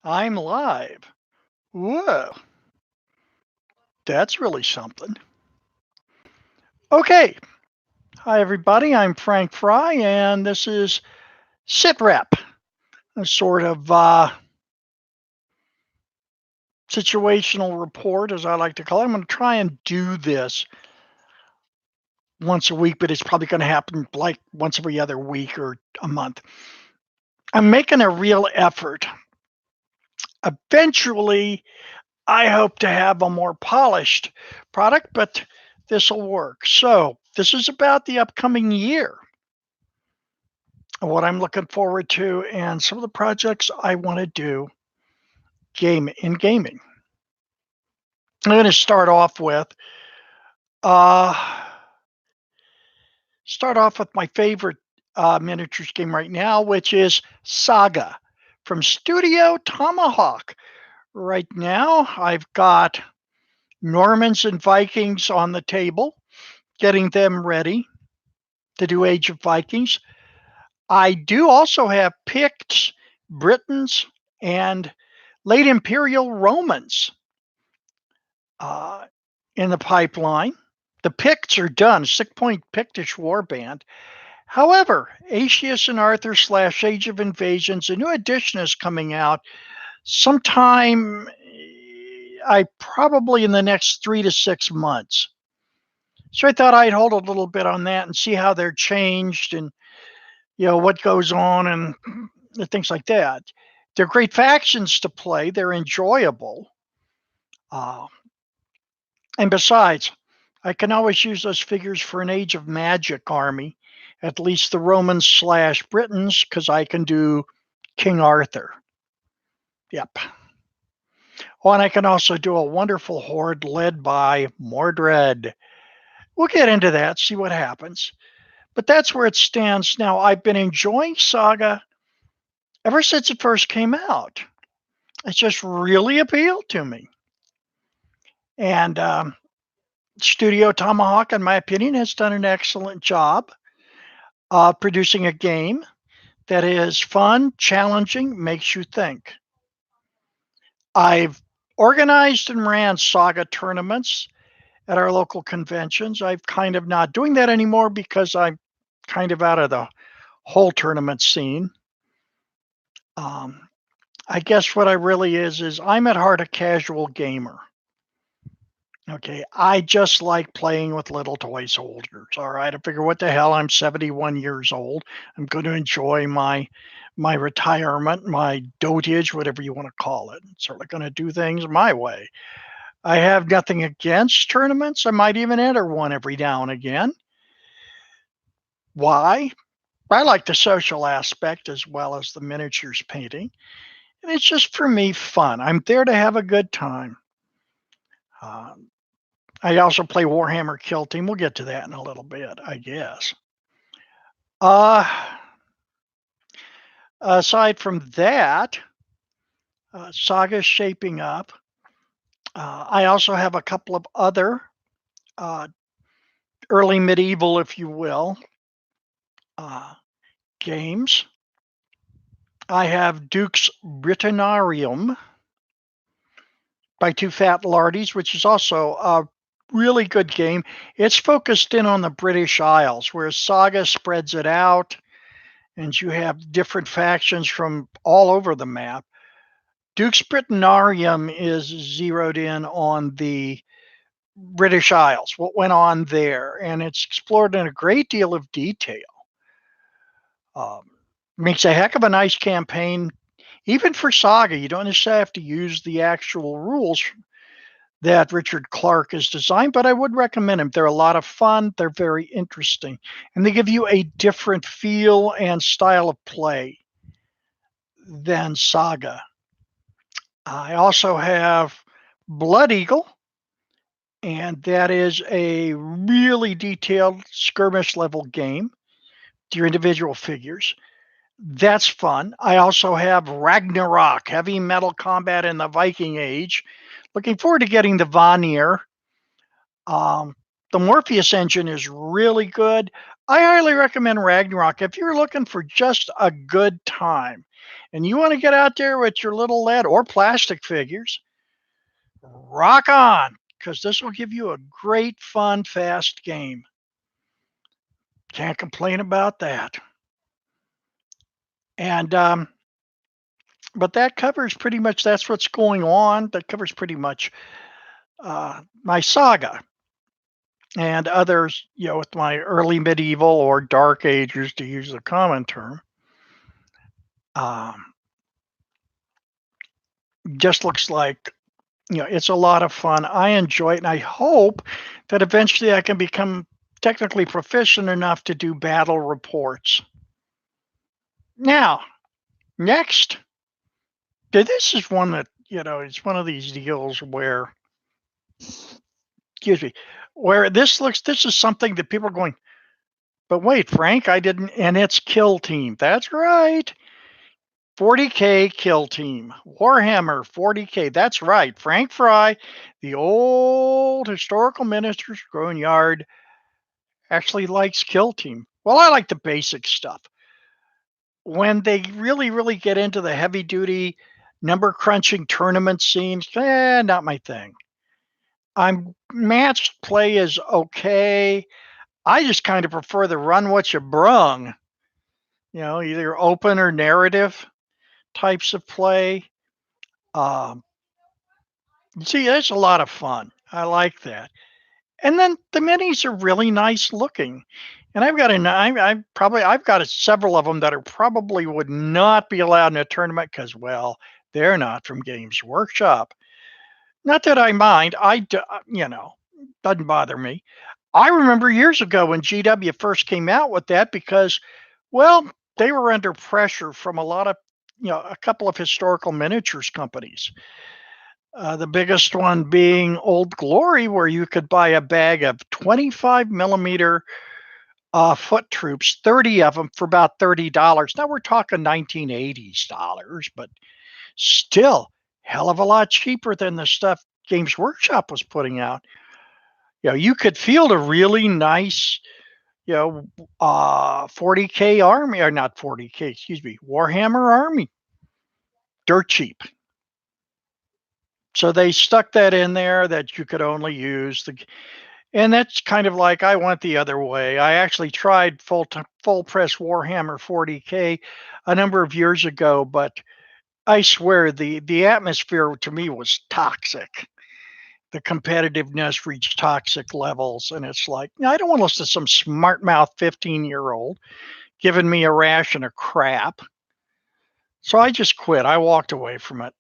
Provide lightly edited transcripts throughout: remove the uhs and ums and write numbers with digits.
I'm live. Whoa, that's really something. Okay. Hi, everybody. I'm Frank Fry, and this is SITREP, a sort of situational report, as I like to call it. I'm going to try and do this once a week, but it's probably going to happen like once every other week or a month. I'm making a real effort. Eventually, I hope to have a more polished product, but this will work. So, this is about the upcoming year, what I'm looking forward to, and some of the projects I want to do gaming. I'm going to uh, start off with my favorite miniatures game right now, which is Saga from Studio Tomahawk. Right now, I've got Normans and Vikings on the table, getting them ready to do Age of Vikings. I do also have Picts, Britons, and late Imperial Romans uh, in the pipeline. The Picts are done, 6-point Pictish warband. However, Aetius and Arthur slash Age of Invasions, a new edition is coming out sometime, I probably in the next 3 to 6 months. So I thought I'd hold a little bit on that and see how they're changed and what goes on and things like that. They're great factions to play. They're enjoyable. Uh, and besides, I can always use those figures for an Age of Magic army, at least the Romans slash Britons, because I can do King Arthur. Yep. Oh, and I can also do a wonderful horde led by Mordred. We'll get into that, see what happens. But that's where it stands now. I've been enjoying Saga ever since it first came out. It's just really appealed to me. And Studio Tomahawk, in my opinion, has done an excellent job producing a game that is fun, challenging, makes you think. I've organized and ran Saga tournaments at our local conventions. I've kind of not doing that anymore because I'm kind of out of the whole tournament scene. Um, I guess what I really is I'm at heart a casual gamer. Okay, I just like playing with little toy soldiers. All right, I figure what the hell? I'm 71 years old. I'm going to enjoy my retirement, my dotage, whatever you want to call it. Certainly going to do things my way. I have nothing against tournaments. I might even enter one every now and again. Why? I like the social aspect as well as the miniatures painting. And it's just for me fun. I'm there to have a good time. Um, I also play Warhammer Kill Team. We'll get to that in a little bit, I guess. Uh, Aside from that, Saga's shaping up. I also have a couple of other uh, early medieval, if you will, uh, games. I have Duke's Britannium by Two Fat Lardies, which is also a really good game. It's focused in on the British Isles, whereas Saga spreads it out, and you have different factions from all over the map. Duke's Britannium is zeroed in on the British Isles, what went on there, and it's explored in a great deal of detail. Um, Makes a heck of a nice campaign, even for Saga. You don't necessarily have to use the actual rules that Richard Clark has designed, but I would recommend them. They're a lot of fun, they're very interesting, and they give you a different feel and style of play than Saga. I also have Blood Eagle, and that is a really detailed skirmish level game to your individual figures. That's fun. I also have Ragnarok, heavy metal combat in the Viking Age. Looking forward to getting the Vanir. Um, the Morpheus engine is really good. I highly recommend Ragnarok if you're looking for just a good time and you want to get out there with your little lead or plastic figures. Rock on, because this will give you a great, fun, fast game. Can't complain about that. And but that covers pretty much that's what's going on. That covers pretty much my saga and others. With my early medieval or dark ages, to use the common term. Um, just looks like it's a lot of fun. I enjoy it, and I hope that eventually I can become technically proficient enough to do battle reports. Now, next, this is one that it's one of these deals where, excuse me, where this is something that people are going. But wait, Frank, I didn't, and it's Kill Team. That's right. 40K Kill Team. Warhammer 40K. That's right. Frank Fry, the old historical miniatures growing yard, actually likes Kill Team. Well, I like the basic stuff. When they really, really get into the heavy duty number crunching tournament scenes, not my thing. I'm matched play is okay. I just kind of prefer the run what you brung, either open or narrative types of play. Um, see, that's a lot of fun. I like that. And then the minis are really nice looking. And I've got several of them that are probably would not be allowed in a tournament because, well, they're not from Games Workshop. Not that I mind. Doesn't bother me. I remember years ago when GW first came out with that because, well, they were under pressure from a lot of, a couple of historical miniatures companies. The biggest one being Old Glory, where you could buy a bag of 25 millimeter foot troops, 30 of them for about $30. Now we're talking 1980s dollars, but still hell of a lot cheaper than the stuff Games Workshop was putting out. You could field a really nice, 40K army, or not 40K, excuse me, Warhammer army, dirt cheap. So they stuck that in there that you could only use and that's kind of like I went the other way. I actually tried full press Warhammer 40K a number of years ago, but I swear the atmosphere to me was toxic. The competitiveness reached toxic levels, and it's like I don't want to listen to some smart mouth 15-year-old giving me a ration of crap. So I just quit. I walked away from it,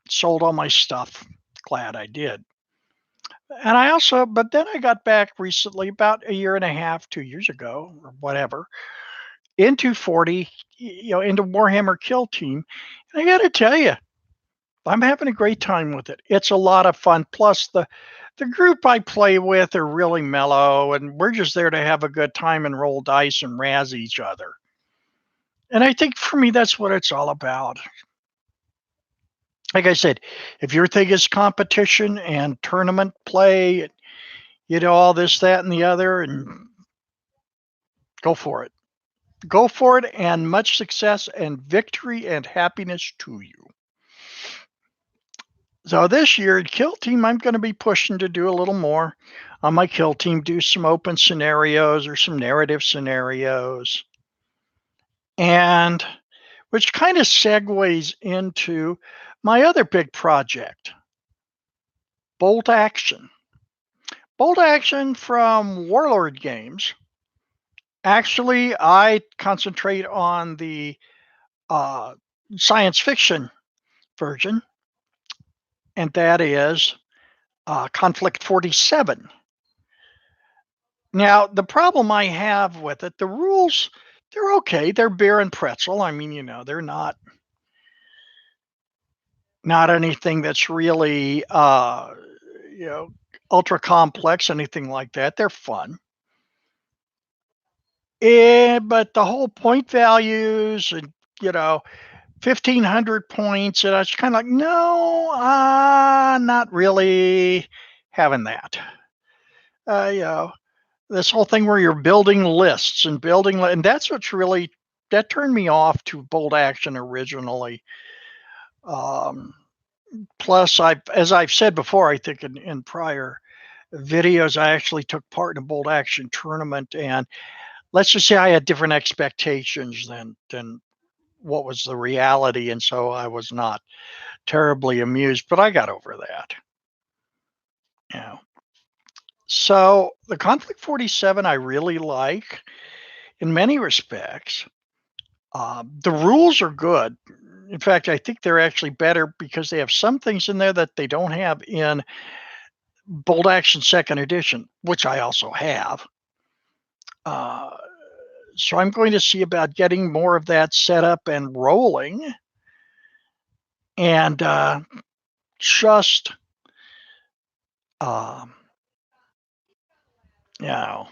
sold all my stuff. Glad I did. And but then I got back recently, about a year and a half, 2 years ago, or whatever, into 40, into Warhammer Kill Team. And I got to tell you, I'm having a great time with it. It's a lot of fun. Plus, the group I play with are really mellow, and we're just there to have a good time and roll dice and razz each other. And I think for me, that's what it's all about. Like I said, if your thing is competition and tournament play, all this, that, and the other, and go for it. Go for it, and much success and victory and happiness to you. So this year at Kill Team, I'm going to be pushing to do a little more on my Kill Team, do some open scenarios or some narrative scenarios. And which kind of segues into my other big project, Bolt Action. Bolt Action from Warlord Games. Actually, I concentrate on the science fiction version, and that is Conflict 47. Now, the problem I have with it, the rules, they're okay. They're beer and pretzel. I mean, they're not anything that's really you know, ultra complex, anything like that. They're fun. But the whole point values and, you know, 1,500 points, and I was kind of like, no, not really having that. You know, This whole thing where you're building lists and and that's what's really that turned me off to bolt action originally. Um, Plus, as I've said before, I think in prior videos, I actually took part in a bolt action tournament, and let's just say I had different expectations than what was the reality, and so I was not terribly amused. But I got over that. You know. So the Conflict 47 I really like in many respects. The rules are good. In fact, I think they're actually better because they have some things in there that they don't have in Bolt Action Second Edition, which I also have. Uh, so I'm going to see about getting more of that set up and rolling, and just um, you know,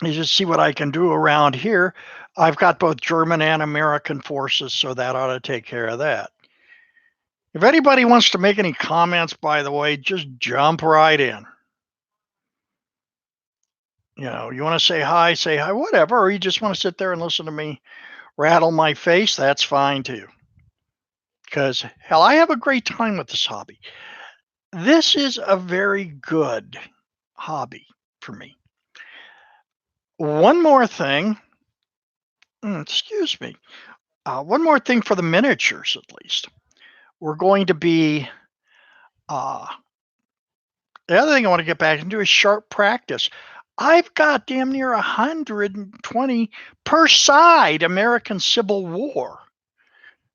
you just see what I can do around here. I've got both German and American forces, so that ought to take care of that. If anybody wants to make any comments, by the way, just jump right in. You want to say hi, whatever, or you just want to sit there and listen to me rattle my face, that's fine too. Because, hell, I have a great time with this hobby. This is a very good hobby for me. One more thing, excuse me, one more thing for the miniatures at least. We're going to be, uh, the other thing I want to get back into is sharp practice. I've got damn near 120 per side American Civil War.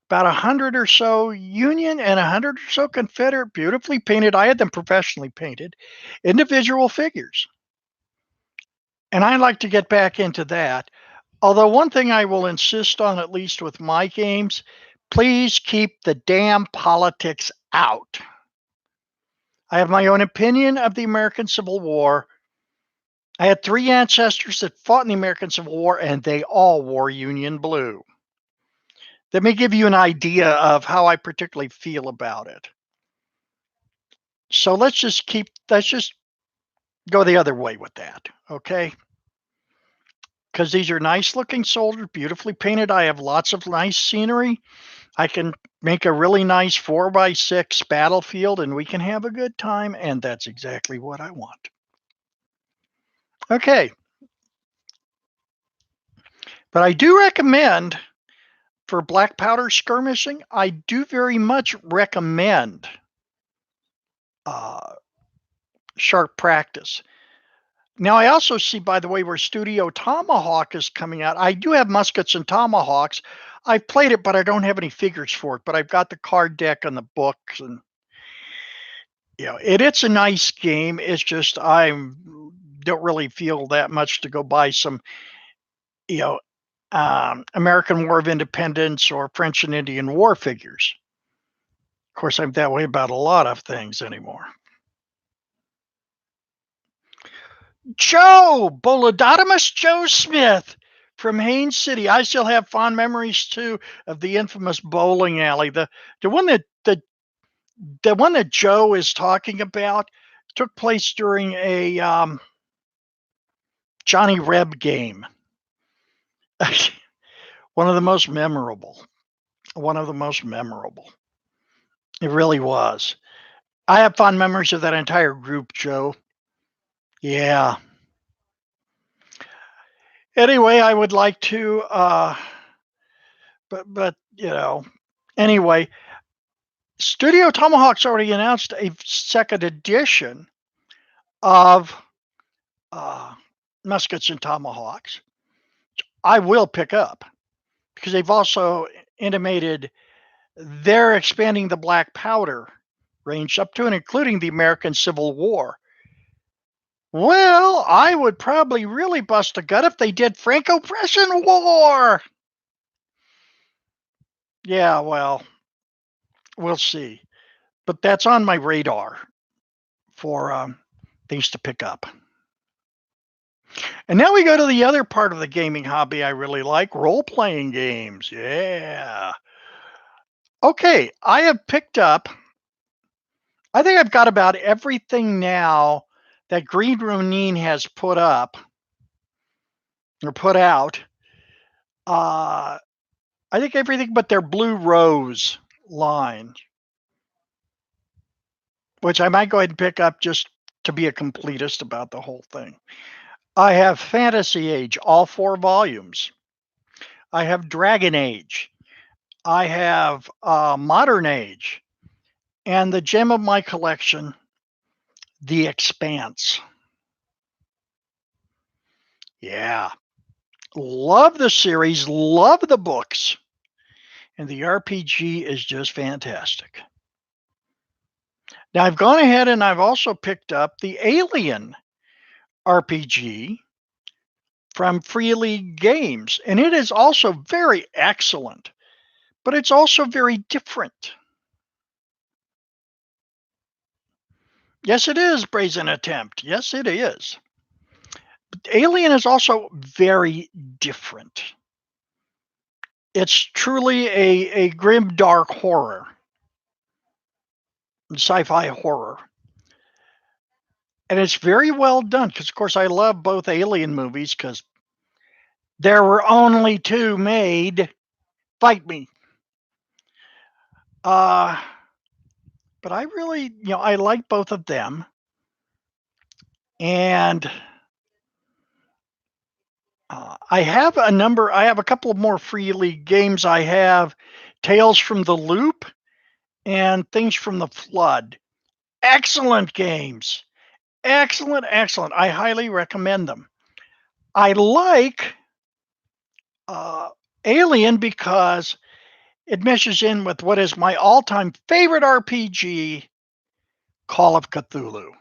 About 100 or so Union and 100 or so Confederate, beautifully painted. I had them professionally painted, individual figures. And I'd like to get back into that. Although, one thing I will insist on, at least with my games, please keep the damn politics out. I have my own opinion of the American Civil War. I had 3 ancestors that fought in the American Civil War, and they all wore Union blue. That may give you an idea of how I particularly feel about it. So let's just go the other way with that, okay? Because these are nice looking soldiers, beautifully painted. I have lots of nice scenery. I can make a really nice 4x6 battlefield and we can have a good time. And that's exactly what I want. Okay. But I do recommend for black powder skirmishing, I do very much recommend uh, sharp practice. Now, I also see, by the way, where Studio Tomahawk is coming out. I do have muskets and tomahawks. I've played it, but I don't have any figures for it. But I've got the card deck and the books, and it's a nice game. It's just I don't really feel that much to go buy some, you know, American War of Independence or French and Indian War figures. Of course, I'm that way about a lot of things anymore. Bolodamus Joe Smith from Haines City. I still have fond memories too of the infamous bowling alley. The one that the one that Joe is talking about took place during a Johnny Reb game. One of the most memorable. One of the most memorable. It really was. I have fond memories of that entire group, Joe. Yeah. Anyway, I would like to but anyway, Studio Tomahawk's already announced a second edition of uh, Muskets and Tomahawks. I will pick up because they've also intimated they're expanding the black powder range up to and including the American Civil War. Well, I would probably really bust a gut if they did Franco-Prussian War. Yeah, well, we'll see. But that's on my radar for things to pick up. And now we go to the other part of the gaming hobby I really like, role-playing games. Yeah. Okay, I think I've got about everything now that Green Ronin has put up or put out, uh, I think everything but their Blue Rose line, which I might go ahead and pick up just to be a completist about the whole thing. I have Fantasy Age, all 4 volumes. I have Dragon Age. I have Modern Age. And the gem of my collection, The Expanse. Yeah. Love the series, love the books, and the RPG is just fantastic. Now, I've gone ahead and I've also picked up the Alien RPG from Free League Games, and it is also very excellent, but it's also very different. Yes, it is Brazen Attempt. Yes, it is. But Alien is also very different. It's truly a grim, dark horror, sci-fi horror. And it's very well done because, of course, I love both Alien movies because there were only 2 made. Fight me. Uh, but I really, I like both of them. And I have a couple of more Free League games. I have Tales from the Loop and Things from the Flood. Excellent games. Excellent, excellent. I highly recommend them. I like uh, Alien because it meshes in with what is my all-time favorite RPG, Call of Cthulhu.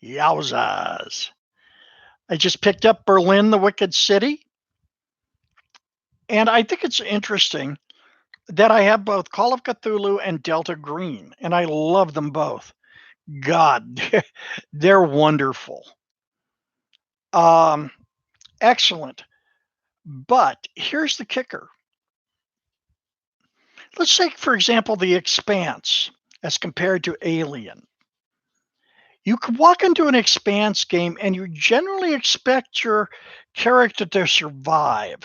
Yowzas. I just picked up Berlin, the Wicked City, and I think it's interesting that I have both Call of Cthulhu and Delta Green, and I love them both. God, they're wonderful. Um, Excellent. But here's the kicker. Let's take, for example, The Expanse as compared to Alien. You could walk into an Expanse game and you generally expect your character to survive.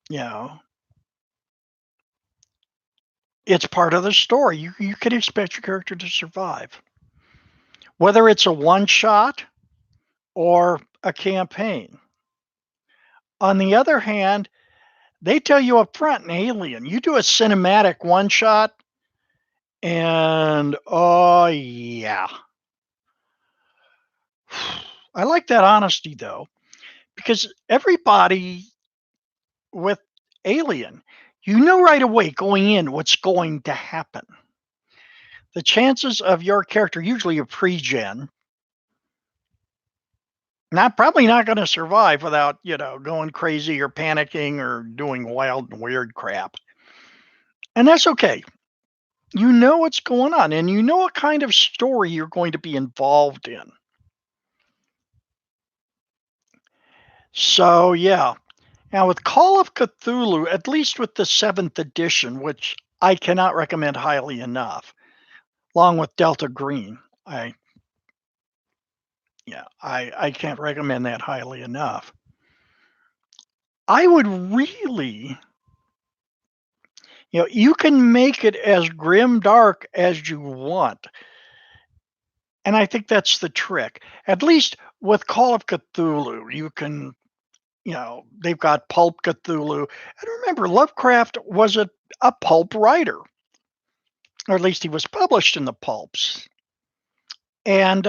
You know, it's part of the story. You can expect your character to survive, whether it's a one shot or a campaign. On the other hand, they tell you up front in Alien, you do a cinematic one shot, and oh, yeah. I like that honesty though, because everybody with Alien, you know right away going in what's going to happen. The chances of your character, usually a pre-gen, probably not going to survive without, going crazy or panicking or doing wild and weird crap. And that's okay. You know what's going on and you know what kind of story you're going to be involved in. So, yeah. Now, with Call of Cthulhu, at least with the 7th edition, which I cannot recommend highly enough, along with Delta Green, I can't recommend that highly enough. I would really, you can make it as grim dark as you want. And I think that's the trick. At least with Call of Cthulhu, you can, they've got Pulp Cthulhu. And remember, Lovecraft was a pulp writer, or at least he was published in the pulps. And,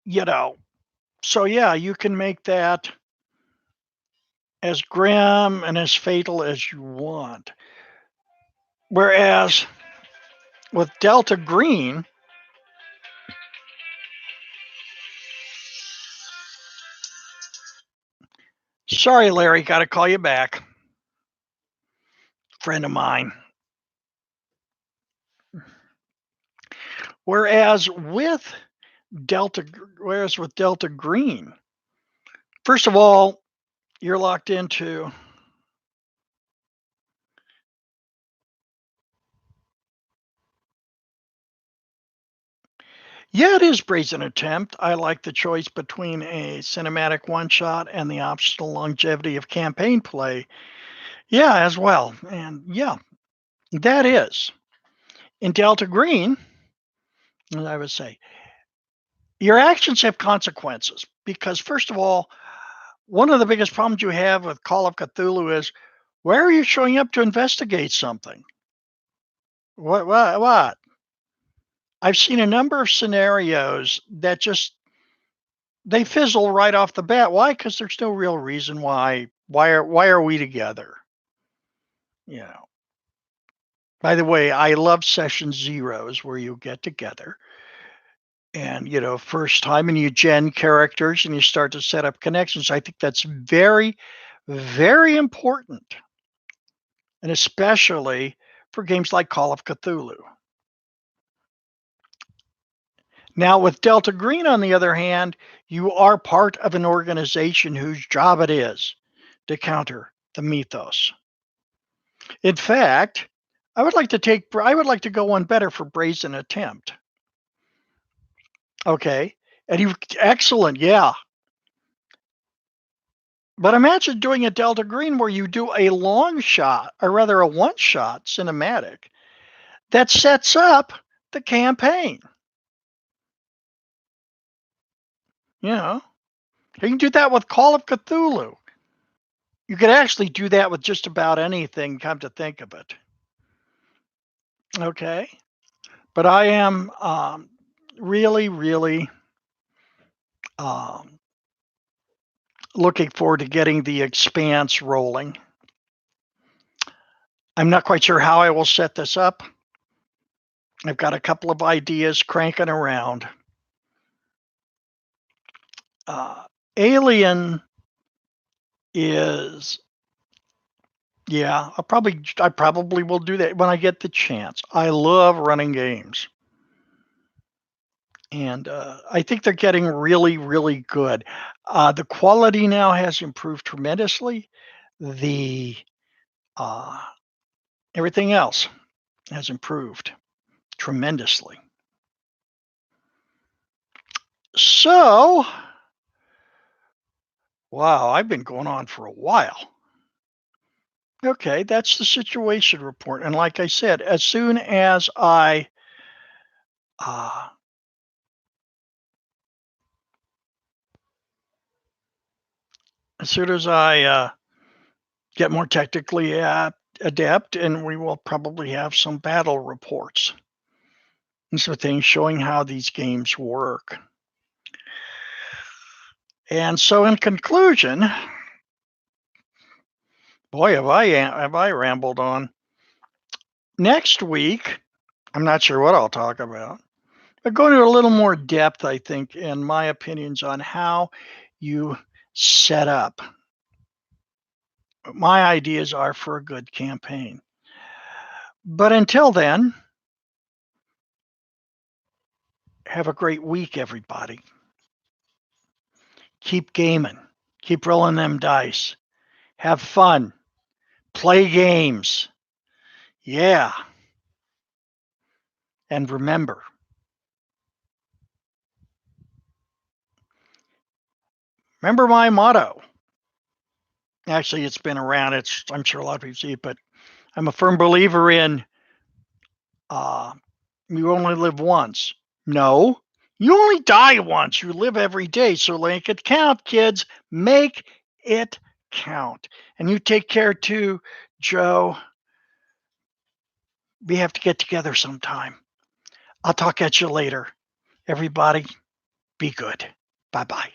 you know, so yeah, you can make that as grim and as fatal as you want. Whereas with Delta Green, sorry, Larry, got to call you back. Friend of mine. Whereas with Delta Green, first of all, you're locked into Yeah, it is Brazen Attempt. I like the choice between a cinematic one shot and the optional longevity of campaign play. Yeah, as well. And yeah, that is. In Delta Green, as I would say, your actions have consequences because, first of all, one of the biggest problems you have with Call of Cthulhu is where are you showing up to investigate something? What? I've seen a number of scenarios that just they fizzle right off the bat. Why? Because there's no real reason why. Why are we together? You know. By the way, I love session zeros where you get together and first time and you gen characters and you start to set up connections. I think that's very, very important, and especially for games like Call of Cthulhu. Now, with Delta Green, on the other hand, you are part of an organization whose job it is to counter the mythos. In fact, I would like to go one better for Brazen Attempt. Okay. And you excellent, yeah. But imagine doing a Delta Green where you do a long shot, or rather a one shot cinematic that sets up the campaign. You know, you can do that with Call of Cthulhu. You could actually do that with just about anything, come to think of it. Okay. But I am really, really um, looking forward to getting the expanse rolling. I'm not quite sure how I will set this up. I've got a couple of ideas cranking around. Uh, Alien is, yeah, I probably will do that when I get the chance. I love running games, and I think they're getting really, really good. The quality now has improved tremendously. The uh, everything else has improved tremendously. So, wow, I've been going on for a while. Okay, that's the situation report. And like I said, uh, as soon as I get more technically adept, and we will probably have some battle reports and so things showing how these games work. And so, in conclusion, boy, have I rambled on. Next week, I'm not sure what I'll talk about. But go into a little more depth, I think, in my opinions on how you set up. My ideas are for a good campaign. But until then, have a great week, everybody. Keep gaming, keep rolling them dice, have fun, play games. Yeah. And remember my motto. Actually, it's been around. I'm sure a lot of people see it, but I'm a firm believer in uh, you only live once. No, you only die once. You live every day. So make it count, kids. Make it count. And you take care too, Joe. We have to get together sometime. I'll talk at you later. Everybody, be good. Bye bye.